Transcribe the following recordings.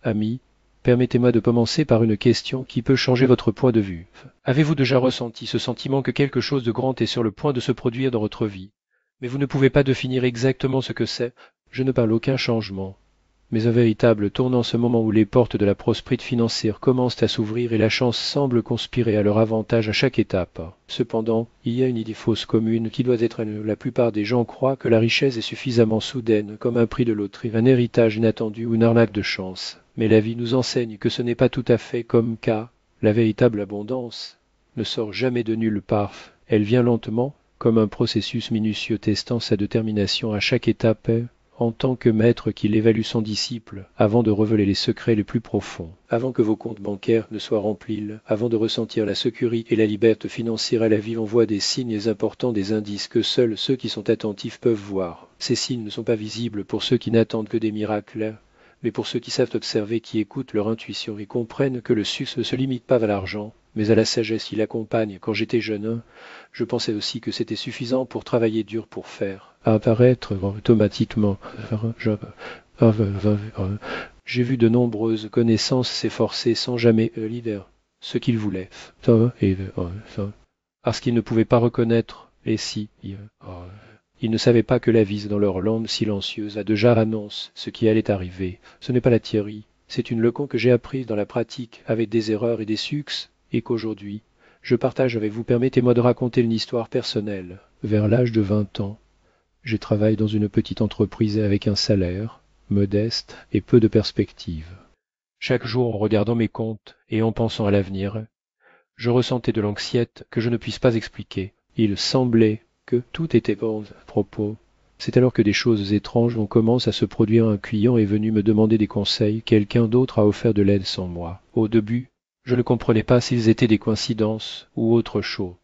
Ami, permettez-moi de commencer par une question qui peut changer votre point de vue. Avez-vous déjà ressenti ce sentiment que quelque chose de grand est sur le point de se produire dans votre vie, mais vous ne pouvez pas définir exactement ce que c'est? Je ne parle aucun changement, mais un véritable tournant, ce moment où les portes de la prospérité financière commencent à s'ouvrir et la chance semble conspirer à leur avantage à chaque étape. Cependant, il y a une idée fausse commune qui doit être la plupart des gens croient que la richesse est suffisamment soudaine, comme un prix de loterie, un héritage inattendu ou une arnaque de chance. Mais la vie nous enseigne que ce n'est pas tout à fait comme car la véritable abondance ne sort jamais de nulle part. Elle vient lentement, comme un processus minutieux testant sa détermination à chaque étape, en tant que maître qu'il évalue son disciple, avant de révéler les secrets les plus profonds, avant que vos comptes bancaires ne soient remplis, avant de ressentir la sécurité et la liberté financière à la vie, on voit des signes importants, des indices que seuls ceux qui sont attentifs peuvent voir. Ces signes ne sont pas visibles pour ceux qui n'attendent que des miracles, mais pour ceux qui savent observer, qui écoutent leur intuition et comprennent que le succès ne se limite pas à l'argent, mais à la sagesse qui l'accompagne. Quand j'étais jeune, je pensais aussi que c'était suffisant pour travailler dur pour faire apparaître automatiquement. J'ai vu de nombreuses connaissances s'efforcer sans jamais l'hiver ce qu'ils voulaient, parce qu'ils ne pouvaient pas reconnaître les si. Ils ne savaient pas que la vie, dans leur langue silencieuse, a déjà annonce ce qui allait arriver. Ce n'est pas la théorie, c'est une leçon que j'ai apprise dans la pratique, avec des erreurs et des succès, et qu'aujourd'hui, je partage avec vous. Permettez-moi de raconter une histoire personnelle. Vers l'âge de 20 ans, je travaille dans une petite entreprise avec un salaire modeste et peu de perspectives. Chaque jour, en regardant mes comptes et en pensant à l'avenir, je ressentais de l'anxiété que je ne puisse pas expliquer. Il semblait que tout était bon à propos. C'est alors que des choses étranges ont commencé à se produire. Un client est venu me demander des conseils, quelqu'un d'autre a offert de l'aide sans moi. Au début, je ne comprenais pas s'ils étaient des coïncidences ou autre chose.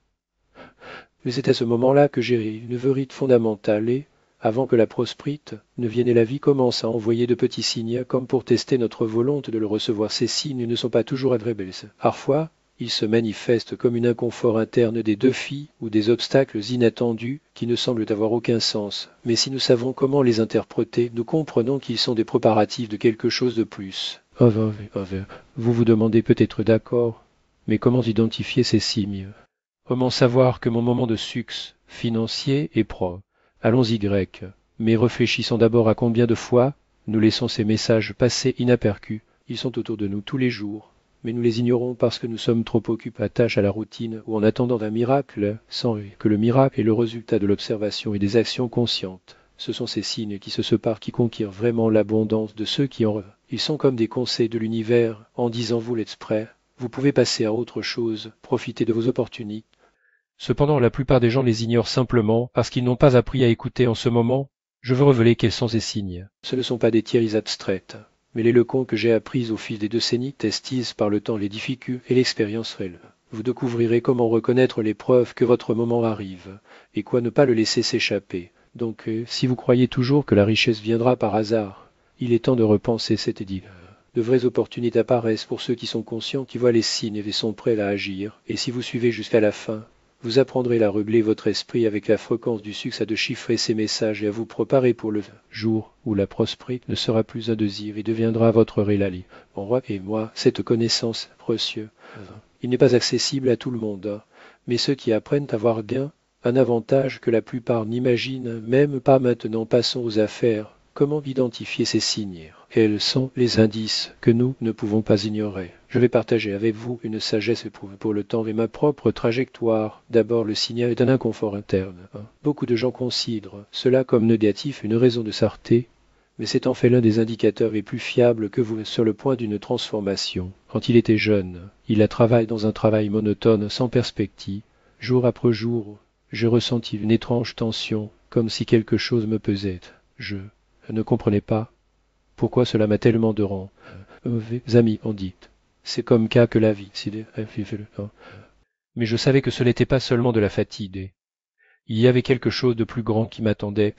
Mais c'est à ce moment-là que j'ai une vérité fondamentale et, avant que la prospérité ne vienne et la vie commence à envoyer de petits signes, comme pour tester notre volonté de le recevoir. Ces signes ne sont pas toujours agréables. Parfois, ils se manifestent comme un inconfort interne, des défis ou des obstacles inattendus qui ne semblent avoir aucun sens. Mais si nous savons comment les interpréter, nous comprenons qu'ils sont des préparatifs de quelque chose de plus. Vous vous demandez peut-être d'accord, mais comment identifier ces signes? Comment savoir que mon moment de succès financier est proche? Allons-y grec, mais réfléchissons d'abord à combien de fois nous laissons ces messages passer inaperçus. Ils sont autour de nous tous les jours, mais nous les ignorons parce que nous sommes trop occupés à tâche à la routine ou en attendant un miracle, sans que le miracle est le résultat de l'observation et des actions conscientes. Ce sont ces signes qui se séparent qui conquièrent vraiment l'abondance de ceux qui en rêvent. Ils sont comme des conseils de l'univers en disant vous l'êtes prêt, vous pouvez passer à autre chose, profiter de vos opportunités. Cependant, la plupart des gens les ignorent simplement parce qu'ils n'ont pas appris à écouter en ce moment. Je veux révéler quels sont ces signes. Ce ne sont pas des théories abstraites, mais les leçons que j'ai apprises au fil des décennies, testisent par le temps les difficultés et l'expérience réelle. Vous découvrirez comment reconnaître les preuves que votre moment arrive, et quoi ne pas le laisser s'échapper. Donc, si vous croyez toujours que la richesse viendra par hasard, il est temps de repenser cette idée. De vraies opportunités apparaissent pour ceux qui sont conscients, qui voient les signes et sont prêts à agir. Et si vous suivez jusqu'à la fin, vous apprendrez à régler votre esprit avec la fréquence du succès, à de chiffrer ces messages et à vous préparer pour le jour où la prospérité ne sera plus un désir et deviendra votre réalité. Mon roi et moi, cette connaissance précieuse, il n'est pas accessible à tout le monde, mais ceux qui apprennent à voir gain, un avantage que la plupart n'imaginent même pas maintenant. Passons aux affaires. Comment identifier ces signes? Quels sont les indices que nous ne pouvons pas ignorer? Je vais partager avec vous une sagesse éprouvée pour le temps et ma propre trajectoire. D'abord, le signal est un inconfort interne. Beaucoup de gens considèrent cela comme négatif, une raison de sarté, mais c'est en fait l'un des indicateurs les plus fiables que vous sur le point d'une transformation. Quand il était jeune, il a travaillé dans un travail monotone, sans perspective. Jour après jour, j'ai ressenti une étrange tension, comme si quelque chose me pesait. Je ne comprenais pas pourquoi cela m'a tellement de rang. Mes amis ont dit, c'est comme cas que la vie. Mais je savais que ce n'était pas seulement de la fatigue. Il y avait quelque chose de plus grand qui m'attendait.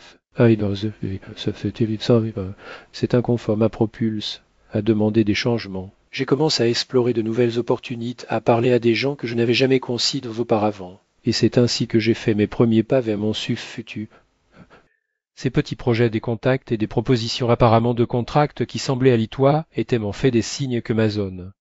Cet inconfort m'a propulse à demander des changements. J'ai commencé à explorer de nouvelles opportunités, à parler à des gens que je n'avais jamais considérés auparavant. Et c'est ainsi que j'ai fait mes premiers pas vers mon succès futur. Ces petits projets, des contacts et des propositions apparemment de contracts qui semblaient alitoires étaient en fait des signes que ma zone,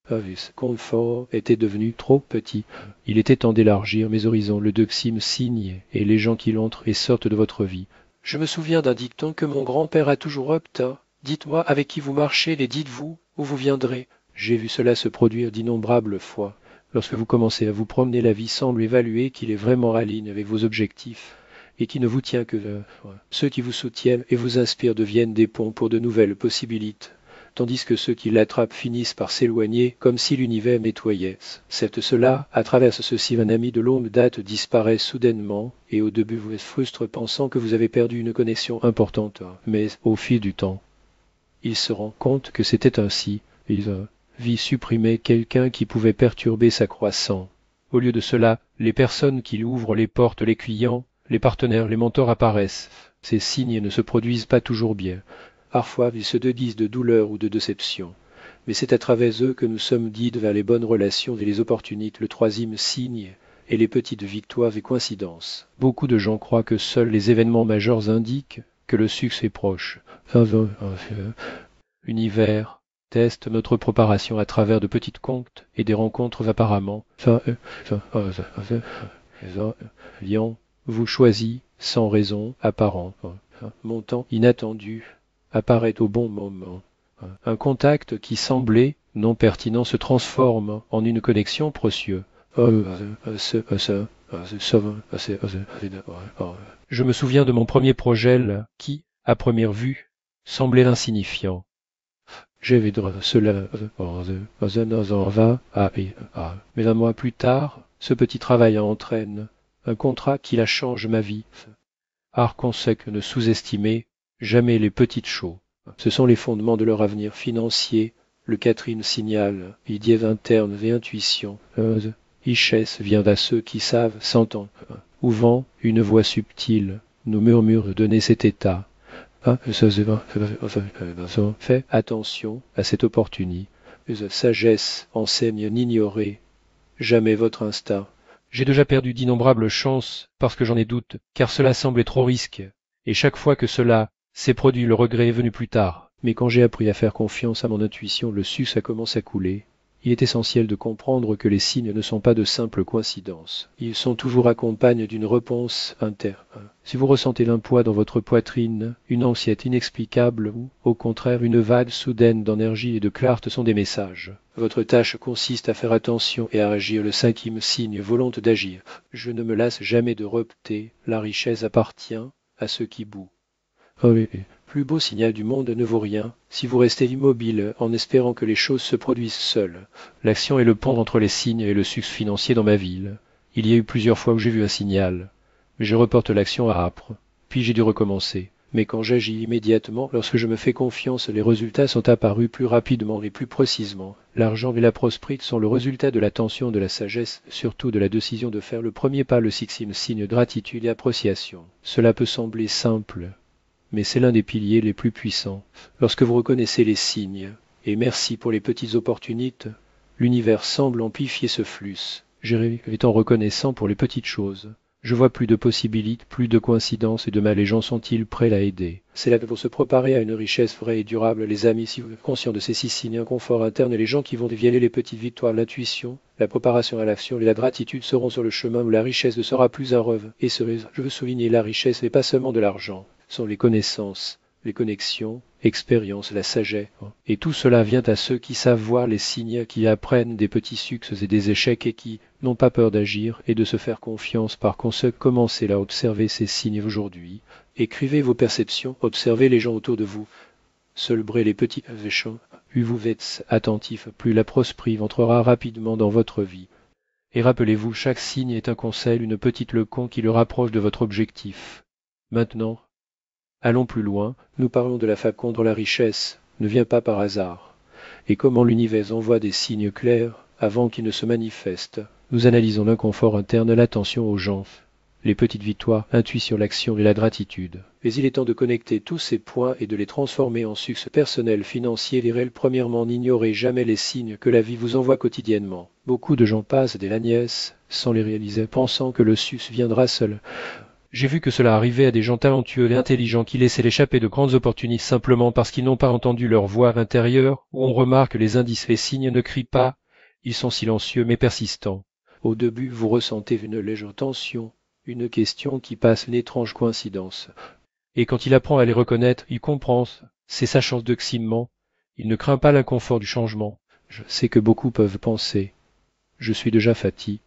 confort, était devenue trop petit. Il était temps d'élargir mes horizons, le Deuxime signe et les gens qui entrent et sortent de votre vie. Je me souviens d'un dicton que mon grand-père a toujours obtint. Dites-moi avec qui vous marchez, les dites-vous, où vous viendrez. J'ai vu cela se produire d'innombrables fois. Lorsque vous commencez à vous promener, la vie semble évaluer qu'il est vraiment en ligne avec vos objectifs et qui ne vous tient que ceux qui vous soutiennent et vous inspirent deviennent des ponts pour de nouvelles possibilités, tandis que ceux qui l'attrapent finissent par s'éloigner comme si l'univers nettoyait. C'est cela, à travers ceci, un ami de longue date disparaît soudainement, et au début vous êtes frustre pensant que vous avez perdu une connexion importante, mais au fil du temps, il se rend compte que c'était ainsi. Il vit supprimer quelqu'un qui pouvait perturber sa croissance. Au lieu de cela, les personnes qui lui ouvrent les portes, les clients, les partenaires, les mentors apparaissent. Ces signes ne se produisent pas toujours bien. Parfois, ils se déguisent de douleur ou de déception. Mais c'est à travers eux que nous sommes guidés vers les bonnes relations et les opportunités, le troisième signe, et les petites victoires et coïncidences. Beaucoup de gens croient que seuls les événements majeurs indiquent que le succès est proche. L'univers teste notre préparation à travers de petites comptes et des rencontres apparemment. Lion vous choisit sans raison apparente. Montant inattendu apparaît au bon moment. Un contact qui semblait non pertinent se transforme en une connexion précieuse. Je me souviens de mon premier projet qui, à première vue, semblait insignifiant. J'avais cela mais un mois plus tard, ce petit travail entraîne un contrat qui la change ma vie. Arconsec ne sous-estimez jamais les petites choses. Ce sont les fondements de leur avenir financier. Le Catherine signale, idées internes et intuition. Richesse vient à ceux qui savent s'entendre. Ouvant une voix subtile nous murmure de donner cet état. Fais attention à cette opportunité. Sagesse enseigne n'ignorer jamais votre instinct. J'ai déjà perdu d'innombrables chances parce que j'en ai doute, car cela semblait trop risqué. Et chaque fois que cela s'est produit, le regret est venu plus tard. Mais quand j'ai appris à faire confiance à mon intuition, le succès commence à couler. Il est essentiel de comprendre que les signes ne sont pas de simples coïncidences. Ils sont toujours accompagnés d'une réponse interne. Si vous ressentez un poids dans votre poitrine, une anxiété inexplicable ou, au contraire, une vague soudaine d'énergie et de clarté sont des messages. Votre tâche consiste à faire attention et à agir. Le cinquième signe, volonté d'agir. Je ne me lasse jamais de repter. La richesse appartient à ceux qui bouent. Plus beau signal du monde ne vaut rien si vous restez immobile en espérant que les choses se produisent seules. L'action est le pont entre les signes et le succès financier dans ma ville. Il y a eu plusieurs fois où j'ai vu un signal, mais je reporte l'action à âpre. Puis j'ai dû recommencer. Mais quand j'agis immédiatement, lorsque je me fais confiance, les résultats sont apparus plus rapidement et plus précisément. L'argent et la prospérité sont le résultat de l'attention, de la sagesse, surtout de la décision de faire le premier pas, le sixième signe de gratitude et appréciation. Cela peut sembler simple, mais c'est l'un des piliers les plus puissants. Lorsque vous reconnaissez les signes, et merci pour les petites opportunités, l'univers semble amplifier ce flux. Jérémie étant reconnaissant pour les petites choses. Je vois plus de possibilités, plus de coïncidences et demain les gens sont-ils prêts à aider. C'est là pour se préparer à une richesse vraie et durable, les amis, si vous êtes conscients de ces six signes, un confort interne et les gens qui vont dévier les petites victoires, l'intuition, la préparation à l'action et la gratitude seront sur le chemin où la richesse ne sera plus un rêve et cerise. Je veux souligner la richesse n'est pas seulement de l'argent, ce sont les connaissances, les connexions, expériences, la sagesse. Et tout cela vient à ceux qui savent voir les signes, qui apprennent des petits succès et des échecs et qui n'ont pas peur d'agir et de se faire confiance. Par conséquent, commencez à observer ces signes aujourd'hui. Écrivez vos perceptions, observez les gens autour de vous. Célébrez les petits échanges. Plus vous êtes attentif, plus la prospérité entrera rapidement dans votre vie. Et rappelez-vous, chaque signe est un conseil, une petite leçon qui le rapproche de votre objectif. Maintenant, allons plus loin, nous parlons de la fable contre la richesse, ne vient pas par hasard. Et comment l'univers envoie des signes clairs avant qu'ils ne se manifestent. Nous analysons l'inconfort interne, l'attention aux gens, les petites victoires, l'intuition, l'action et la gratitude. Mais il est temps de connecter tous ces points et de les transformer en succès personnel, financier, les réels. Premièrement, n'ignorez jamais les signes que la vie vous envoie quotidiennement. Beaucoup de gens passent des laniès sans les réaliser, pensant que le succès viendra seul. J'ai vu que cela arrivait à des gens talentueux et intelligents qui laissaient l'échapper de grandes opportunités simplement parce qu'ils n'ont pas entendu leur voix intérieure, où on remarque les indices et signes ne crient pas, ils sont silencieux mais persistants. Au début, vous ressentez une légère tension, une question qui passe une étrange coïncidence. Et quand il apprend à les reconnaître, il comprend, c'est sa chance de ciment, il ne craint pas l'inconfort du changement. Je sais que beaucoup peuvent penser. Je suis déjà fatigué.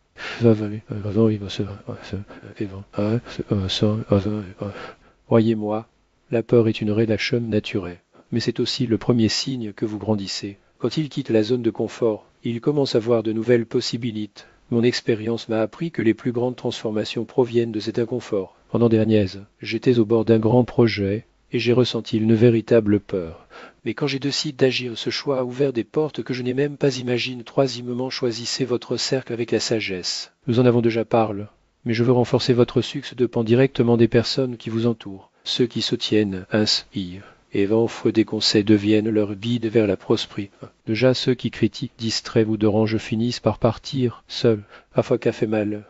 Croyez-moi, la peur est une réaction naturelle, mais c'est aussi le premier signe que vous grandissez. Quand il quitte la zone de confort, il commence à voir de nouvelles possibilités. Mon expérience m'a appris que les plus grandes transformations proviennent de cet inconfort. Pendant des années, j'étais au bord d'un grand projet et j'ai ressenti une véritable peur. Mais quand j'ai décidé d'agir, ce choix a ouvert des portes que je n'ai même pas imaginées. Troisièmement, choisissez votre cercle avec la sagesse. Nous en avons déjà parlé, mais je veux renforcer votre succès dépend directement des personnes qui vous entourent. Ceux qui soutiennent, inspirent et offrent des conseils deviennent leur guide vers la prospérité. Déjà ceux qui critiquent, distraient ou dérangent finissent par partir, seuls, parfois qu'a fait mal.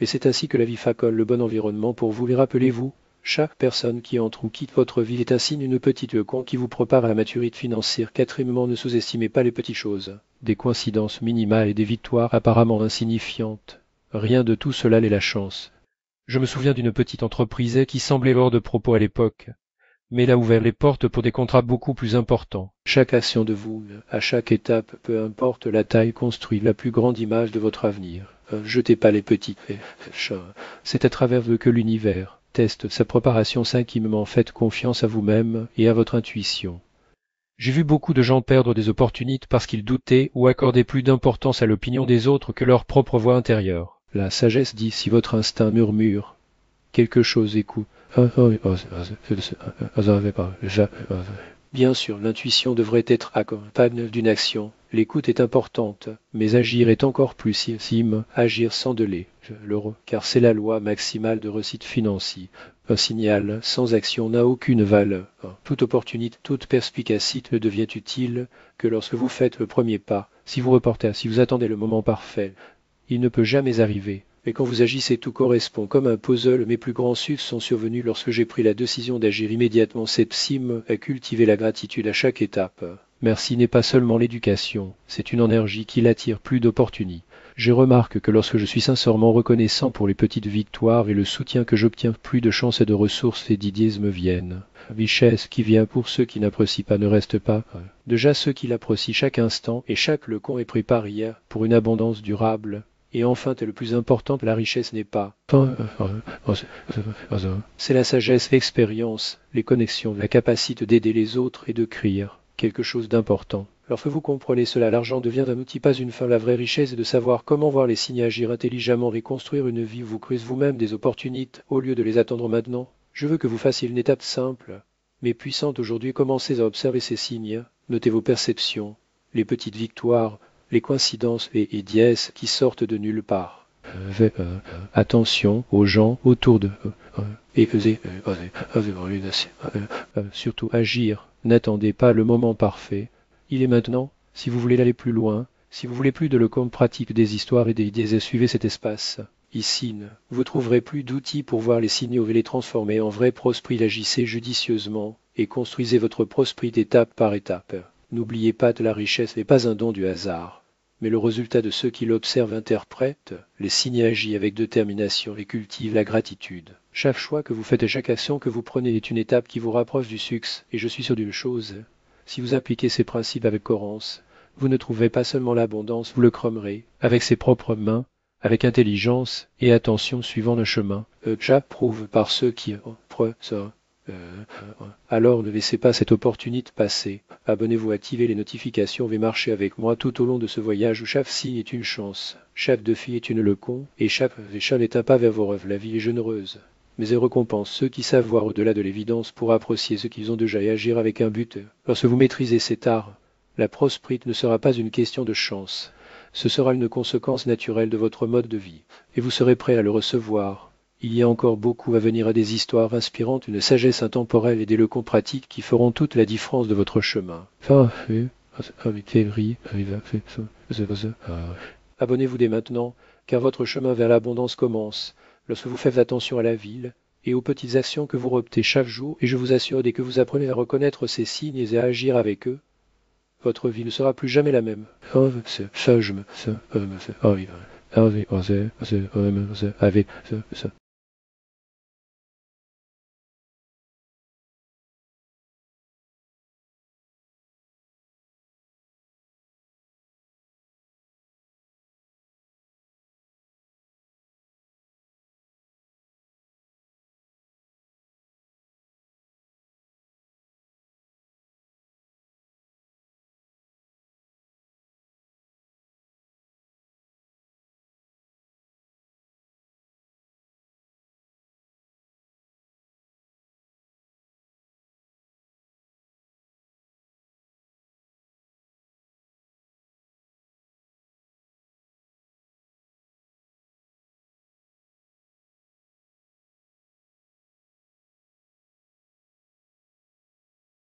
Et c'est ainsi que la vie facole le bon environnement pour vous. Et rappelez-vous, chaque personne qui entre ou quitte votre vie est un signe, une petite con qui vous prépare à la maturité financière. Quatrièmement, ne sous-estimez pas les petites choses. Des coïncidences minimales et des victoires apparemment insignifiantes. Rien de tout cela n'est la chance. Je me souviens d'une petite entreprise qui semblait hors de propos à l'époque, mais elle a ouvert les portes pour des contrats beaucoup plus importants. Chaque action de vous, à chaque étape, peu importe la taille, construit la plus grande image de votre avenir. Jetez pas les petits. C'est à travers eux que l'univers teste sa préparation intimement. Faites confiance à vous-même et à votre intuition. J'ai vu beaucoup de gens perdre des opportunités parce qu'ils doutaient ou accordaient plus d'importance à l'opinion des autres que leur propre voix intérieure. La sagesse dit si votre instinct murmure, quelque chose écoute. Bien sûr, l'intuition devrait être accompagnée d'une action. L'écoute est importante, mais agir est encore plus agir sans délai, car c'est la loi maximale de réussite financier. Un signal sans action n'a aucune valeur. Toute opportunité, toute perspicacité ne devient utile que lorsque vous faites le premier pas. Si vous reportez, si vous attendez le moment parfait, il ne peut jamais arriver. Mais quand vous agissez, tout correspond comme un puzzle. Mes plus grands succès sont survenus lorsque j'ai pris la décision d'agir immédiatement. Cette cime à cultiver la gratitude à chaque étape. Merci n'est pas seulement l'éducation, c'est une énergie qui l'attire plus d'opportunités. Je remarque que lorsque je suis sincèrement reconnaissant pour les petites victoires et le soutien que j'obtiens, plus de chances et de ressources et d'idées me viennent. Richesse qui vient pour ceux qui n'apprécient pas ne reste pas. Déjà ceux qui l'apprécient chaque instant et chaque leçon est préparé pour une abondance durable. Et enfin, le plus important, la richesse n'est pas. C'est la sagesse, l'expérience, les connexions, la capacité d'aider les autres et de créer quelque chose d'important. Lorsque vous comprenez cela, l'argent devient un outil, pas une fin. La vraie richesse est de savoir comment voir les signes, agir intelligemment, reconstruire une vie où vous créez vous-même des opportunités au lieu de les attendre maintenant. Je veux que vous fassiez une étape simple, mais puissante aujourd'hui. Commencez à observer ces signes, notez vos perceptions, les petites victoires, les coïncidences et dièses qui sortent de nulle part. Attention aux gens autour de et surtout agir. N'attendez pas le moment parfait. Il est maintenant. Si vous voulez aller plus loin, si vous voulez plus de le comme pratique des histoires et des idées, suivez cet espace. Ici, vous trouverez plus d'outils pour voir les signaux et les transformer en vrai prosprit. Agissez judicieusement et construisez votre prospérité étape par étape. N'oubliez pas que la richesse n'est pas un don du hasard, mais le résultat de ceux qui l'observent, interprètent, les signes agissent avec détermination et cultivent la gratitude. Chaque choix que vous faites et chaque action que vous prenez est une étape qui vous rapproche du succès. Et je suis sûr d'une chose, si vous appliquez ces principes avec cohérence, vous ne trouverez pas seulement l'abondance, vous le creumerez, avec ses propres mains, avec intelligence et attention suivant le chemin. J'approuve par ceux qui alors ne laissez pas cette opportunité passer. Abonnez-vous, activez les notifications, vous marchez avec moi tout au long de ce voyage où chaque signe est une chance, chaque défi est une leçon, et chaque échelle est un pas vers vos rêves. La vie est généreuse, mais elle récompense ceux qui savent voir au-delà de l'évidence pour apprécier ce qu'ils ont déjà et agir avec un but. Lorsque vous maîtrisez cet art, la prospérité ne sera pas une question de chance, ce sera une conséquence naturelle de votre mode de vie, et vous serez prêt à le recevoir. Il y a encore beaucoup à venir, à des histoires inspirantes, une sagesse intemporelle et des leçons pratiques qui feront toute la différence de votre chemin. Abonnez-vous dès maintenant, car votre chemin vers l'abondance commence. Lorsque vous faites attention à la ville, et aux petites actions que vous reptez chaque jour, et je vous assure, dès que vous apprenez à reconnaître ces signes et à agir avec eux, votre vie ne sera plus jamais la même. Ah, ça, je me... ça, ah oui, ah oui, ah, avec, ça,